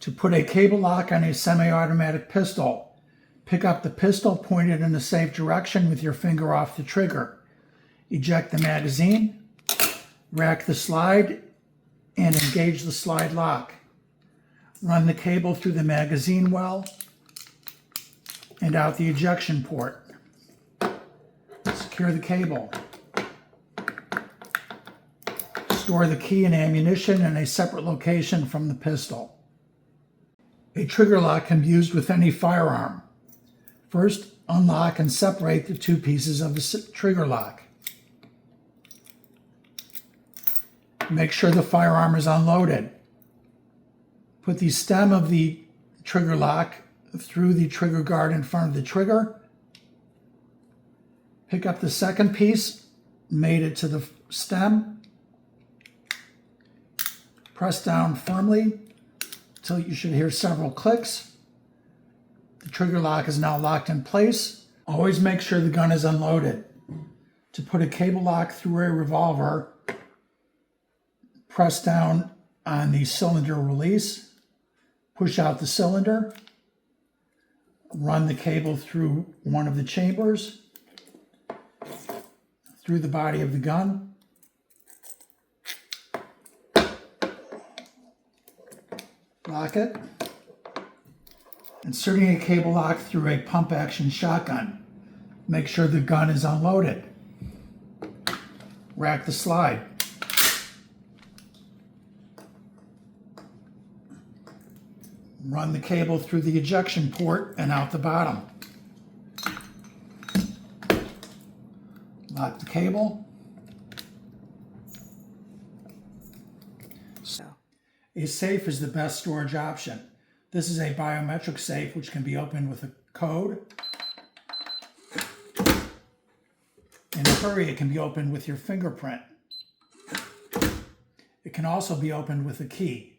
To put a cable lock on a semi-automatic pistol, pick up the pistol pointed in a safe direction with your finger off the trigger. Eject the magazine, rack the slide, and engage the slide lock. Run the cable through the magazine well and out the ejection port. Secure the cable. Store the key and ammunition in a separate location from the pistol. A trigger lock can be used with any firearm. First, unlock and separate the two pieces of the trigger lock. Make sure the firearm is unloaded. Put the stem of the trigger lock through the trigger guard in front of the trigger. Pick up the second piece, mate it to the stem. Press down firmly until you should hear several clicks. The trigger lock is now locked in place. Always make sure the gun is unloaded. To put a cable lock through a revolver, press down on the cylinder release, push out the cylinder, run the cable through one of the chambers, through the body of the gun, lock it. Inserting a cable lock through a pump action shotgun. Make sure the gun is unloaded. Rack the slide. Run the cable through the ejection port and out the bottom. Lock the cable. A safe is the best storage option. This is a biometric safe which can be opened with a code. In a hurry, it can be opened with your fingerprint. It can also be opened with a key.